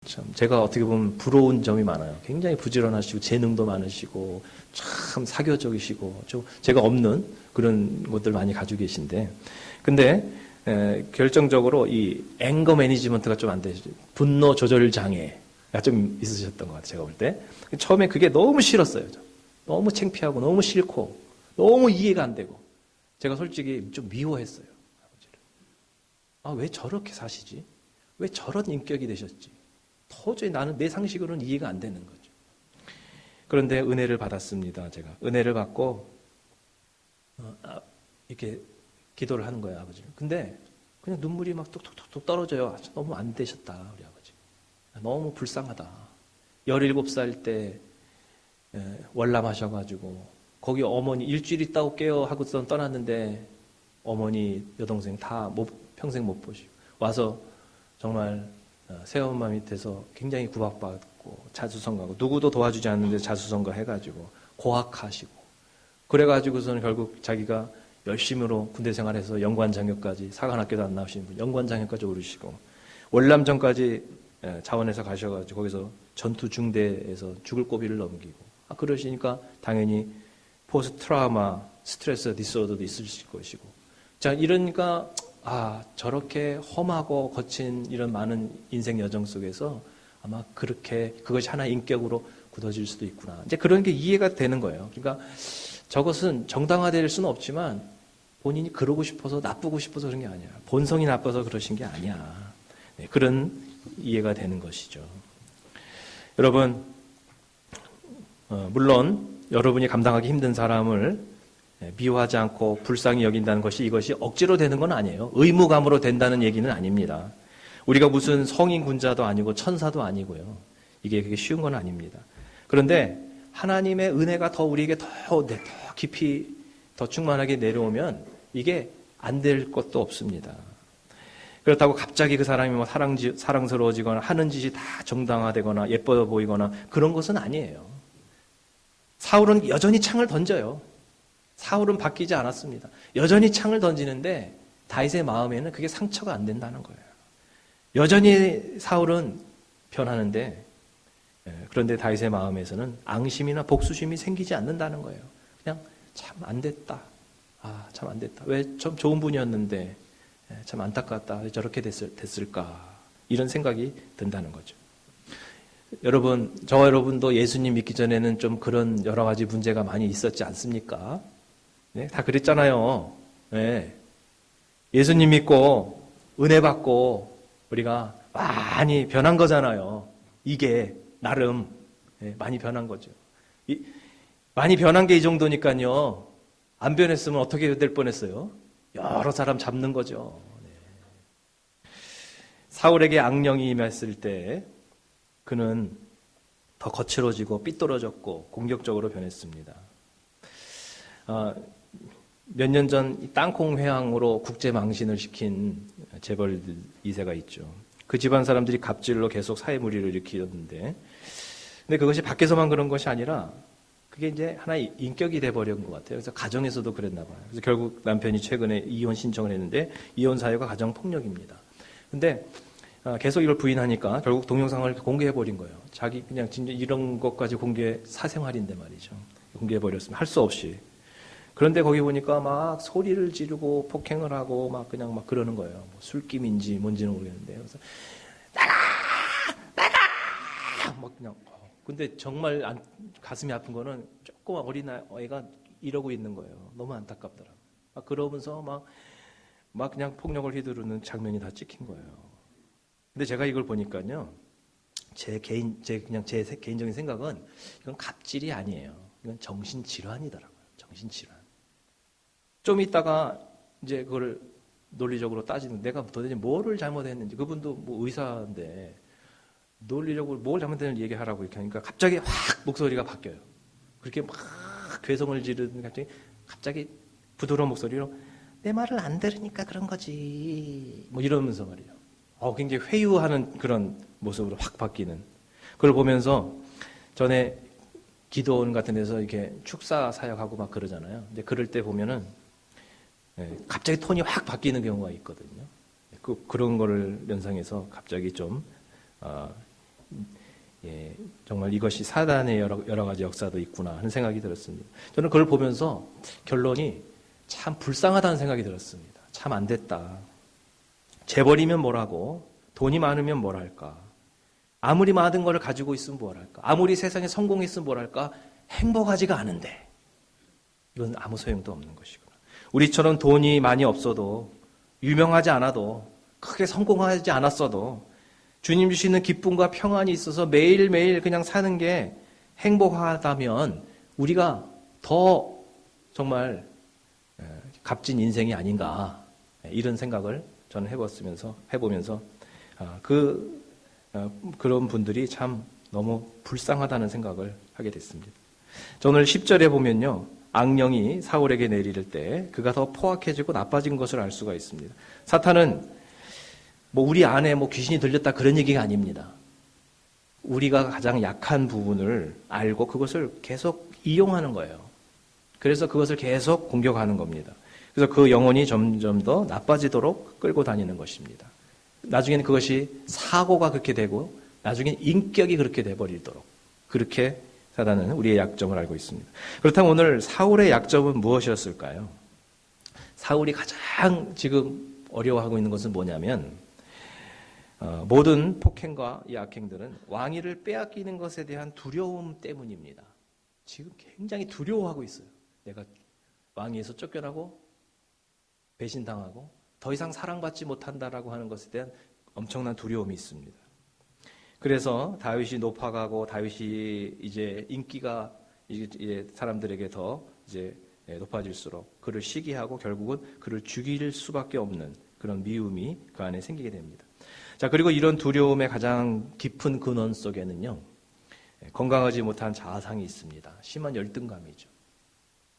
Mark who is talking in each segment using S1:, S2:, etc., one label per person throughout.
S1: 참 제가 어떻게 보면 부러운 점이 많아요. 굉장히 부지런하시고 재능도 많으시고 참 사교적이시고 제가 없는 그런 것들 많이 가지고 계신데, 근데 결정적으로 이 앵거 매니지먼트가 좀 안 되시죠. 분노 조절 장애가 좀 있으셨던 것 같아요. 제가 볼 때 처음에 그게 너무 싫었어요. 너무 창피하고 너무 싫고 너무 이해가 안 되고 제가 솔직히 좀 미워했어요. 아버지를. 아, 왜 저렇게 사시지? 왜 저런 인격이 되셨지? 도저히 나는 내 상식으로는 이해가 안 되는 거죠. 그런데 은혜를 받았습니다. 제가 은혜를 받고 이렇게 기도를 하는 거예요, 아버지. 근데 그냥 눈물이 막 뚝뚝뚝뚝 떨어져요. 너무 안 되셨다, 우리 아버지. 너무 불쌍하다. 17살 때 월남하셔가지고 거기 어머니 일주일 있다고 깨요 하고선 떠났는데 어머니 여동생 다 평생 못 보시고 와서 정말 새엄마 밑에서 굉장히 구박받고 자수성가하고 누구도 도와주지 않는데 자수성가 해가지고 고학하시고 그래가지고서는 결국 자기가 열심으로 군대 생활해서 연관장교까지 사관학교도 안 나오신 분 연관장교까지 오르시고 월남전까지 자원에서 가셔가지고 거기서 전투 중대에서 죽을 고비를 넘기고 그러시니까 당연히 포스트 트라우마 스트레스 디스오더도 있으실 것이고 자 이러니까 저렇게 험하고 거친 이런 많은 인생 여정 속에서 아마 그렇게 그것이 하나의 인격으로 굳어질 수도 있구나. 이제 그런 게 이해가 되는 거예요. 그러니까 저것은 정당화될 수는 없지만 본인이 그러고 싶어서 나쁘고 싶어서 그런 게 아니야. 본성이 나빠서 그러신 게 아니야. 네, 그런 이해가 되는 것이죠. 여러분, 물론 여러분이 감당하기 힘든 사람을 미워하지 않고 불쌍히 여긴다는 것이 이것이 억지로 되는 건 아니에요. 의무감으로 된다는 얘기는 아닙니다. 우리가 무슨 성인 군자도 아니고 천사도 아니고요. 이게 그게 쉬운 건 아닙니다. 그런데 하나님의 은혜가 더 우리에게 더 깊이 더 충만하게 내려오면 이게 안 될 것도 없습니다. 그렇다고 갑자기 그 사람이 뭐 사랑스러워지거나 하는 짓이 다 정당화되거나 예뻐 보이거나 그런 것은 아니에요. 사울은 여전히 창을 던져요. 사울은 바뀌지 않았습니다. 여전히 창을 던지는데 다윗의 마음에는 그게 상처가 안 된다는 거예요. 여전히 사울은 변하는데 그런데 다윗의 마음에서는 앙심이나 복수심이 생기지 않는다는 거예요. 그냥 참 안 됐다. 참 안 됐다. 왜 좀 좋은 분이었는데 참 안타깝다. 왜 저렇게 됐을까? 이런 생각이 든다는 거죠. 여러분, 저와 여러분도 예수님 믿기 전에는 좀 그런 여러 가지 문제가 많이 있었지 않습니까? 네, 다 그랬잖아요. 네. 예수님 믿고 은혜 받고 우리가 많이 변한 거잖아요. 이게 나름 많이 변한 거죠. 많이 변한 게 이 정도니까요. 안 변했으면 어떻게 될 뻔했어요? 여러 사람 잡는 거죠. 네. 사울에게 악령이 임했을 때 그는 더 거칠어지고 삐뚤어졌고 공격적으로 변했습니다. 몇 년 전 땅콩 회항으로 국제 망신을 시킨 재벌 2세가 있죠. 그 집안 사람들이 갑질로 계속 사회무리를 일으키었는데, 근데 그것이 밖에서만 그런 것이 아니라 그게 이제 하나의 인격이 돼버린 것 같아요. 그래서 가정에서도 그랬나 봐요. 그래서 결국 남편이 최근에 이혼 신청을 했는데 이혼 사유가 가정 폭력입니다. 근데 계속 이걸 부인하니까 결국 동영상을 공개해버린 거예요. 자기 그냥 진짜 이런 것까지 사생활인데 말이죠. 공개해버렸으면 할 수 없이. 그런데 거기 보니까 막 소리를 지르고 폭행을 하고 막 그냥 막 그러는 거예요. 뭐 술김인지 뭔지는 모르겠는데. 그래서 나가! 막 그냥. 근데 정말 가슴이 아픈 거는 조그만 어린아이가 이러고 있는 거예요. 너무 안타깝더라고요. 막 그러면서 막 그냥 폭력을 휘두르는 장면이 다 찍힌 거예요. 근데 제가 이걸 보니까요. 제 개인적인 생각은 이건 갑질이 아니에요. 이건 정신질환이더라고요. 정신질환. 좀 있다가 이제 그걸 논리적으로 따지는 내가 도대체 뭐를 잘못했는지 그분도 뭐 의사인데 논리적으로 뭘 잘못했는지 얘기하라고 이렇게 하니까 갑자기 확 목소리가 바뀌어요. 그렇게 막 괴성을 지르는 갑자기 부드러운 목소리로 내 말을 안 들으니까 그런 거지 뭐 이러면서 말이에요. 굉장히 회유하는 그런 모습으로 확 바뀌는 그걸 보면서 전에 기도원 같은 데서 이렇게 축사 사역하고 막 그러잖아요. 근데 그럴 때 보면은 갑자기 톤이 확 바뀌는 경우가 있거든요. 그런 거를 연상해서 갑자기 좀 정말 이것이 사단의 여러 가지 역사도 있구나 하는 생각이 들었습니다. 저는 그걸 보면서 결론이 참 불쌍하다는 생각이 들었습니다. 참 안 됐다. 재벌이면 뭘하고 돈이 많으면 뭘할까. 아무리 많은 걸 가지고 있으면 뭘할까. 아무리 세상에 성공했으면 뭘할까. 행복하지가 않은데 이건 아무 소용도 없는 것이구나. 우리처럼 돈이 많이 없어도 유명하지 않아도 크게 성공하지 않았어도 주님 주시는 기쁨과 평안이 있어서 매일매일 그냥 사는 게 행복하다면 우리가 더 정말 값진 인생이 아닌가 이런 생각을 저는 해보면서 그런 분들이 참 너무 불쌍하다는 생각을 하게 됐습니다. 저 오늘 10절에 보면요. 악령이 사울에게 내리를 때 그가 더 포악해지고 나빠진 것을 알 수가 있습니다. 사탄은 우리 안에 귀신이 들렸다 그런 얘기가 아닙니다. 우리가 가장 약한 부분을 알고 그것을 계속 이용하는 거예요. 그래서 그것을 계속 공격하는 겁니다. 그래서 그 영혼이 점점 더 나빠지도록 끌고 다니는 것입니다. 나중에는 그것이 사고가 그렇게 되고 나중에는 인격이 그렇게 돼버리도록 그렇게 사단은 우리의 약점을 알고 있습니다. 그렇다면 오늘 사울의 약점은 무엇이었을까요? 사울이 가장 지금 어려워하고 있는 것은 뭐냐면 모든 폭행과 이 악행들은 왕위를 빼앗기는 것에 대한 두려움 때문입니다. 지금 굉장히 두려워하고 있어요. 내가 왕위에서 쫓겨나고 배신당하고 더 이상 사랑받지 못한다라고 하는 것에 대한 엄청난 두려움이 있습니다. 그래서 다윗이 높아가고 다윗이 이제 인기가 이제 사람들에게 더 이제 높아질수록 그를 시기하고 결국은 그를 죽일 수밖에 없는 그런 미움이 그 안에 생기게 됩니다. 자, 그리고 이런 두려움의 가장 깊은 근원 속에는요, 건강하지 못한 자아상이 있습니다. 심한 열등감이죠.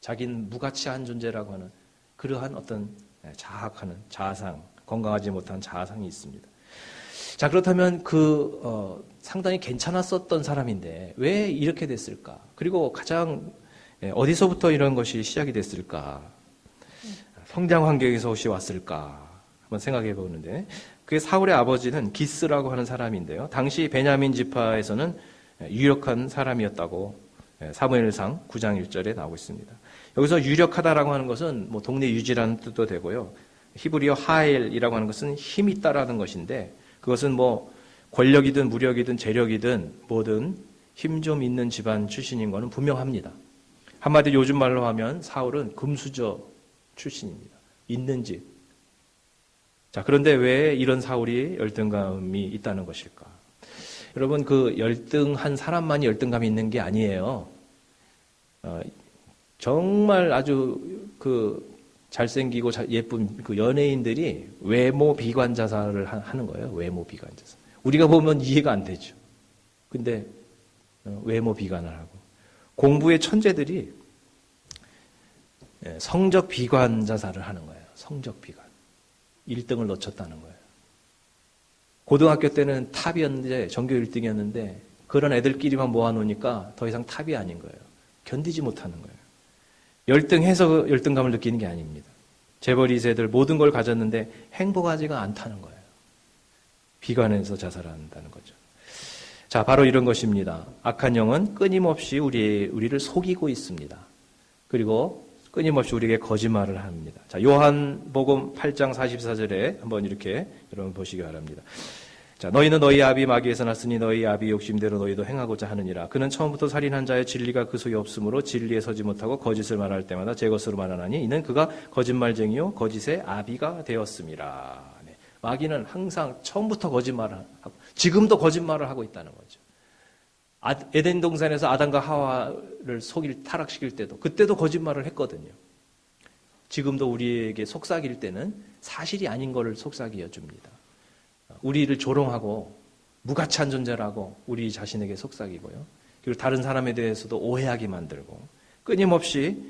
S1: 자기는 무가치한 존재라고 하는 그러한 어떤 자학하는 자아상, 건강하지 못한 자아상이 있습니다. 자, 그렇다면 상당히 괜찮았었던 사람인데 왜 이렇게 됐을까? 그리고 가장 어디서부터 이런 것이 시작이 됐을까? 성장 환경에서 혹시 왔을까? 한번 생각해 보는데 그게 사울의 아버지는 기스라고 하는 사람인데요. 당시 베냐민 지파에서는 유력한 사람이었다고 사무엘상 9장 1절에 나오고 있습니다. 여기서 유력하다라고 하는 것은 동네 유지라는 뜻도 되고요. 히브리어 하엘이라고 하는 것은 힘이 있다라는 것인데 그것은 권력이든 무력이든 재력이든 뭐든 힘 좀 있는 집안 출신인 것은 분명합니다. 한마디로 요즘 말로 하면 사울은 금수저 출신입니다. 있는 집. 자, 그런데 왜 이런 사울이 열등감이 있다는 것일까? 여러분, 열등한 사람만이 열등감이 있는 게 아니에요. 정말 아주 잘생기고 예쁜 연예인들이 외모 비관 자살을 하는 거예요. 외모 비관 자살. 우리가 보면 이해가 안 되죠. 근데 외모 비관을 하고 공부의 천재들이 성적 비관 자살을 하는 거예요. 성적 비관. 1등을 놓쳤다는 거예요. 고등학교 때는 탑이었는데 전교 1등이었는데 그런 애들끼리만 모아놓으니까 더 이상 탑이 아닌 거예요. 견디지 못하는 거예요. 열등해서 열등감을 느끼는 게 아닙니다. 재벌 2세들 모든 걸 가졌는데 행복하지가 않다는 거예요. 비관해서 자살한다는 거죠. 자, 바로 이런 것입니다. 악한 영은 끊임없이 우리를 속이고 있습니다. 그리고 끊임없이 우리에게 거짓말을 합니다. 자, 요한복음 8장 44절에 한번 이렇게 여러분 보시기 바랍니다. 자, 너희는 너희 아비 마귀에서 났으니 너희 아비 욕심대로 너희도 행하고자 하느니라. 그는 처음부터 살인한 자의 진리가 그 속에 없으므로 진리에 서지 못하고 거짓을 말할 때마다 제 것으로 말하나니 이는 그가 거짓말쟁이요 거짓의 아비가 되었음이라. 네. 마귀는 항상 처음부터 거짓말을 하고 지금도 거짓말을 하고 있다는 거죠. 에덴 동산에서 아담과 하와를 타락시킬 때도 그때도 거짓말을 했거든요. 지금도 우리에게 속삭일 때는 사실이 아닌 것을 속삭여 줍니다. 우리를 조롱하고 무가치한 존재라고 우리 자신에게 속삭이고요. 그리고 다른 사람에 대해서도 오해하게 만들고 끊임없이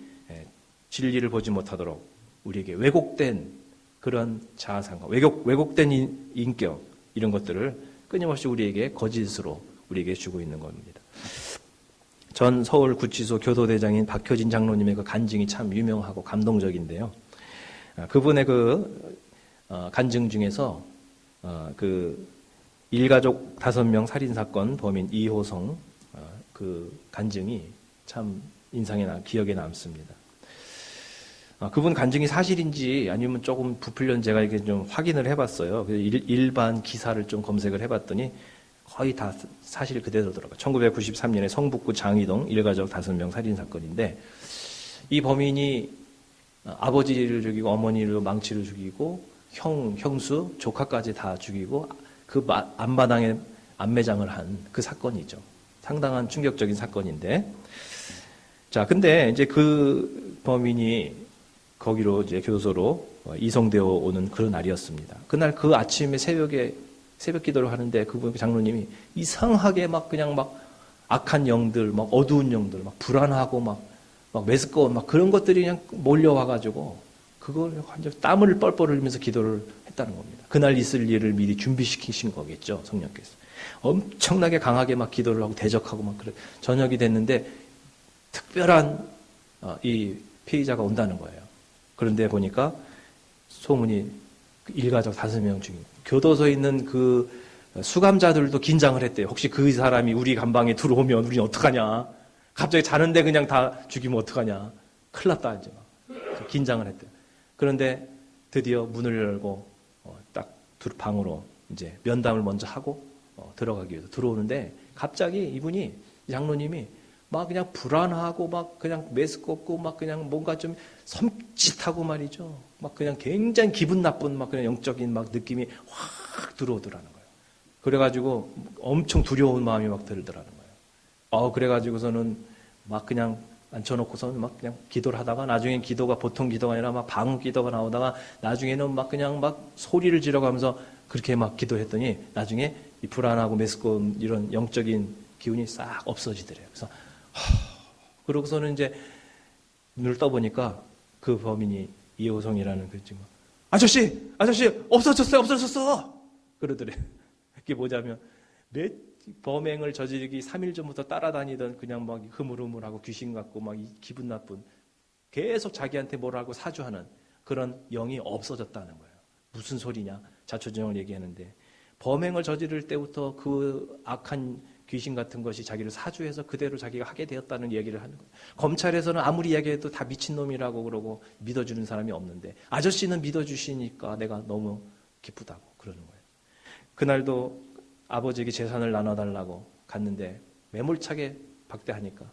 S1: 진리를 보지 못하도록 우리에게 왜곡된 그런 자아상과 왜곡된 인격 이런 것들을 끊임없이 우리에게 거짓으로 우리에게 주고 있는 겁니다. 전 서울구치소 교도대장인 박효진 장로님의 그 간증이 참 유명하고 감동적인데요. 그분의 간증 중에서 일가족 5명 살인사건 범인 이호성 그 간증이 참 기억에 남습니다. 그분 간증이 사실인지 아니면 조금 부풀려는 제가 이렇게 좀 확인을 해봤어요. 일반 기사를 좀 검색을 해봤더니 거의 다 사실 그대로더라고요. 1993년에 성북구 장이동 일가족 5명 살인사건인데 이 범인이 아버지를 죽이고 어머니를 망치로 죽이고 형수, 조카까지 다 죽이고 그 앞마당에 안매장을 한 그 사건이죠. 상당한 충격적인 사건인데 자, 근데 이제 그 범인이 거기로 이제 교도소로 이송되어 오는 그런 날이었습니다. 그날 그 아침에 새벽 기도를 하는데 그 장로님이 이상하게 막 그냥 막 악한 영들, 막 어두운 영들, 막 불안하고 막 메스꺼운 막 그런 것들이 그냥 몰려와가지고 그걸 완전 땀을 뻘뻘 흘리면서 기도를 했다는 겁니다. 그날 있을 일을 미리 준비시키신 거겠죠, 성령께서. 엄청나게 강하게 막 기도를 하고 대적하고 막 그래. 저녁이 됐는데 특별한 이 피의자가 온다는 거예요. 그런데 보니까 소문이 일가족 5명 중에 교도소에 있는 그 수감자들도 긴장을 했대요. 혹시 그 사람이 우리 감방에 들어오면 우리 어떡하냐. 갑자기 자는데 그냥 다 죽이면 어떡하냐. 큰일 났다 이제 긴장을 했대요. 그런데 드디어 문을 열고 딱 방으로 이제 면담을 먼저 하고 들어가기 위해서 들어오는데 갑자기 이분이 장로님이 막 그냥 불안하고 막 그냥 메스껍고 막 그냥 뭔가 좀 섬찟하고 말이죠. 막 그냥 굉장히 기분 나쁜 막 그냥 영적인 막 느낌이 확 들어오더라는 거예요. 그래가지고 엄청 두려운 마음이 막 들더라는 거예요. 그래가지고서는 막 그냥 앉혀놓고서는 막 그냥 기도를 하다가 나중엔 기도가 보통 기도가 아니라 막 방언 기도가 나오다가 나중에는 막 그냥 막 소리를 지르면서 그렇게 막 기도했더니 나중에 이 불안하고 메스꺼운 이런 영적인 기운이 싹 없어지더래요. 그래서 그러고서는 이제 눈을 떠보니까 그 범인이 이호성이라는 그 친구. 아저씨 없어졌어. 그러더래요. 그게 뭐냐면 범행을 저지르기 3일 전부터 따라다니던 그냥 막 흐물흐물하고 귀신 같고 막 기분 나쁜 계속 자기한테 뭐라고 사주하는 그런 영이 없어졌다는 거예요. 무슨 소리냐? 자초지종을 얘기하는데 범행을 저지를 때부터 그 악한 귀신 같은 것이 자기를 사주해서 그대로 자기가 하게 되었다는 얘기를 하는 거예요. 검찰에서는 아무리 이야기해도 다 미친놈이라고 그러고 믿어주는 사람이 없는데 아저씨는 믿어주시니까 내가 너무 기쁘다고 그러는 거예요. 그날도 아버지에게 재산을 나눠달라고 갔는데 매몰차게 박대하니까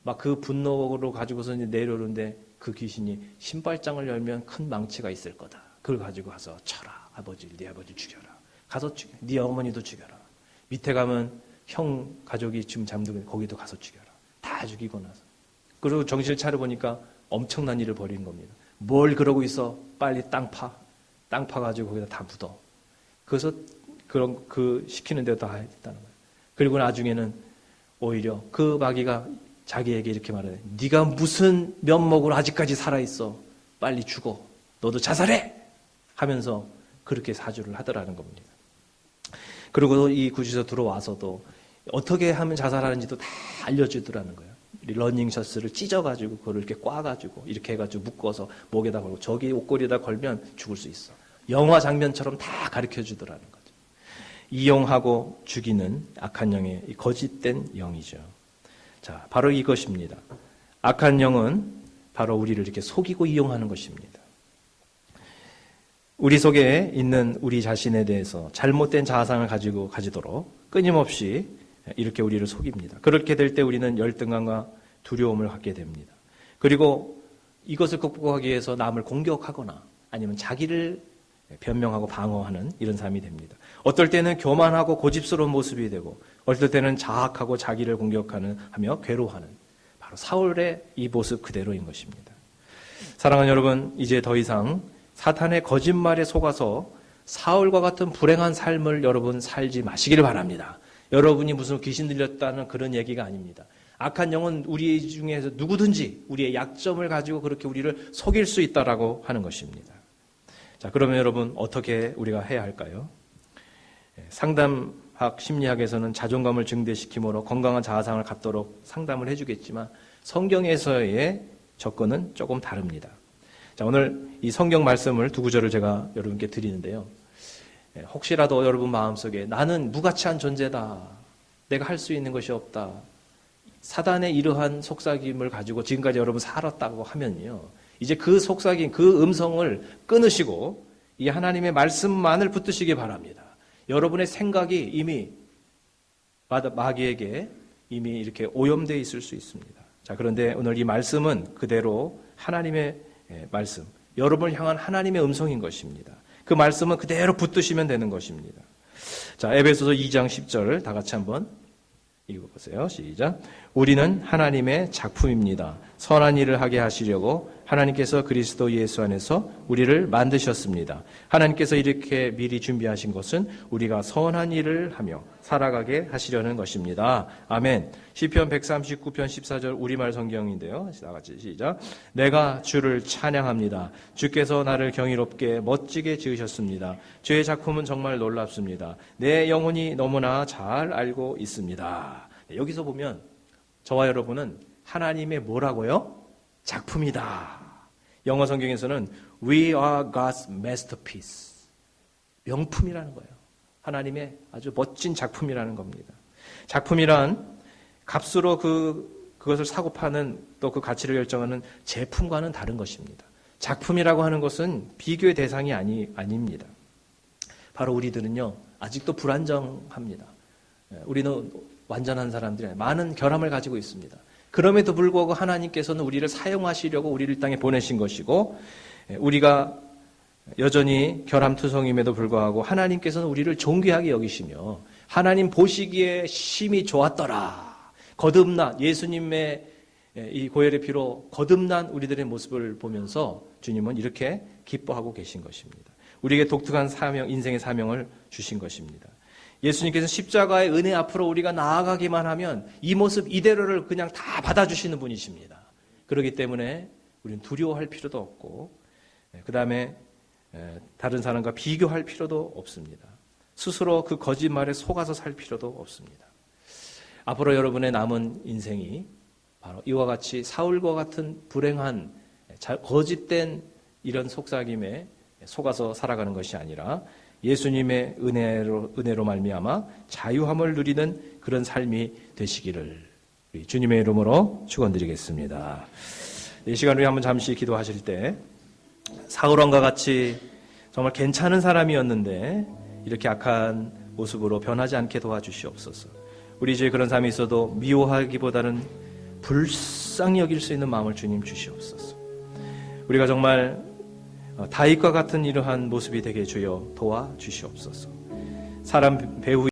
S1: 막 그 분노로 가지고서 내려오는데 그 귀신이 신발장을 열면 큰 망치가 있을 거다. 그걸 가지고 가서 쳐라. 네 아버지 죽여라. 가서 죽여. 네 어머니도 죽여라. 밑에 가면 형 가족이 지금 잠들고 거기도 가서 죽여라. 다 죽이고 나서. 그리고 정신을 차려보니까 엄청난 일을 벌인 겁니다. 뭘 그러고 있어? 빨리 땅 파가지고 거기다 다 묻어. 그래서 시키는 대로 다 했다는 거예요. 그리고 나중에는 오히려 그 마귀가 자기에게 이렇게 말해요. 네가 무슨 면목으로 아직까지 살아있어? 빨리 죽어. 너도 자살해! 하면서 그렇게 사주를 하더라는 겁니다. 그리고 이 구치소 들어와서도 어떻게 하면 자살하는지도 다 알려주더라는 거예요. 러닝셔츠를 찢어가지고 그걸 이렇게 꽈가지고 이렇게 해가지고 묶어서 목에다 걸고 저기 옷걸이에다 걸면 죽을 수 있어. 영화 장면처럼 다 가르쳐주더라는 거죠. 이용하고 죽이는 악한 영의 거짓된 영이죠. 자, 바로 이것입니다. 악한 영은 바로 우리를 이렇게 속이고 이용하는 것입니다. 우리 속에 있는 우리 자신에 대해서 잘못된 자아상을 가지도록 끊임없이 이렇게 우리를 속입니다. 그렇게 될 때 우리는 열등감과 두려움을 갖게 됩니다. 그리고 이것을 극복하기 위해서 남을 공격하거나 아니면 자기를 변명하고 방어하는 이런 삶이 됩니다. 어떨 때는 교만하고 고집스러운 모습이 되고 어떨 때는 자학하고 자기를 공격하며 괴로워하는 바로 사울의 이 모습 그대로인 것입니다. 사랑하는 여러분, 이제 더 이상 사탄의 거짓말에 속아서 사울과 같은 불행한 삶을 여러분 살지 마시기를 바랍니다. 여러분이 무슨 귀신 들렸다는 그런 얘기가 아닙니다. 악한 영은 우리 중에서 누구든지 우리의 약점을 가지고 그렇게 우리를 속일 수 있다라고 하는 것입니다. 자, 그러면 여러분 어떻게 우리가 해야 할까요? 상담학 심리학에서는 자존감을 증대시키므로 건강한 자아상을 갖도록 상담을 해주겠지만 성경에서의 접근은 조금 다릅니다. 자, 오늘 이 성경 말씀을 두 구절을 제가 여러분께 드리는데요. 혹시라도 여러분 마음속에 나는 무가치한 존재다, 내가 할 수 있는 것이 없다, 사단의 이러한 속삭임을 가지고 지금까지 여러분 살았다고 하면요, 이제 그 속삭임, 그 음성을 끊으시고 이 하나님의 말씀만을 붙드시기 바랍니다. 여러분의 생각이 이미 마귀에게 이미 이렇게 오염되어 있을 수 있습니다. 자, 그런데 오늘 이 말씀은 그대로 하나님의 말씀, 여러분을 향한 하나님의 음성인 것입니다. 그 말씀은 그대로 붙드시면 되는 것입니다. 자, 에베소서 2장 10절 다 같이 한번 읽어보세요. 시작. 우리는 하나님의 작품입니다. 선한 일을 하게 하시려고 하나님께서 그리스도 예수 안에서 우리를 만드셨습니다. 하나님께서 이렇게 미리 준비하신 것은 우리가 선한 일을 하며 살아가게 하시려는 것입니다. 아멘. 시편 139편 14절 우리말 성경인데요. 다 같이 시작. 내가 주를 찬양합니다. 주께서 나를 경이롭게 멋지게 지으셨습니다. 주의 작품은 정말 놀랍습니다. 내 영혼이 너무나 잘 알고 있습니다. 여기서 보면 저와 여러분은 하나님의 뭐라고요? 작품이다. 영어 성경에서는 We are God's masterpiece. 명품이라는 거예요. 하나님의 아주 멋진 작품이라는 겁니다. 작품이란 값으로 그것을 사고 파는 또 그 가치를 결정하는 제품과는 다른 것입니다. 작품이라고 하는 것은 비교의 대상이 아닙니다. 바로 우리들은요, 아직도 불안정합니다. 우리는 완전한 사람들이 아니에요. 많은 결함을 가지고 있습니다. 그럼에도 불구하고 하나님께서는 우리를 사용하시려고 우리를 땅에 보내신 것이고, 우리가 여전히 결함투성임에도 불구하고 하나님께서는 우리를 존귀하게 여기시며 하나님 보시기에 심히 좋았더라. 거듭난 예수님의 이 고혈의 피로 거듭난 우리들의 모습을 보면서 주님은 이렇게 기뻐하고 계신 것입니다. 우리에게 독특한 사명, 인생의 사명을 주신 것입니다. 예수님께서 십자가의 은혜 앞으로 우리가 나아가기만 하면 이 모습 이대로를 그냥 다 받아주시는 분이십니다. 그렇기 때문에 우리는 두려워할 필요도 없고, 그 다음에 다른 사람과 비교할 필요도 없습니다. 스스로 그 거짓말에 속아서 살 필요도 없습니다. 앞으로 여러분의 남은 인생이 바로 이와 같이 사울과 같은 불행한 거짓된 이런 속삭임에 속아서 살아가는 것이 아니라 예수님의 은혜로 말미암아 자유함을 누리는 그런 삶이 되시기를 우리 주님의 이름으로 축원드리겠습니다. 이 시간 우리 한번 잠시 기도하실 때 사울왕과 같이 정말 괜찮은 사람이었는데 이렇게 악한 모습으로 변하지 않게 도와주시옵소서. 우리 주에 그런 삶이 있어도 미워하기보다는 불쌍히 여길 수 있는 마음을 주님 주시옵소서. 우리가 정말 다윗과 같은 이러한 모습이 되게 주여 도와주시옵소서. 사람 배후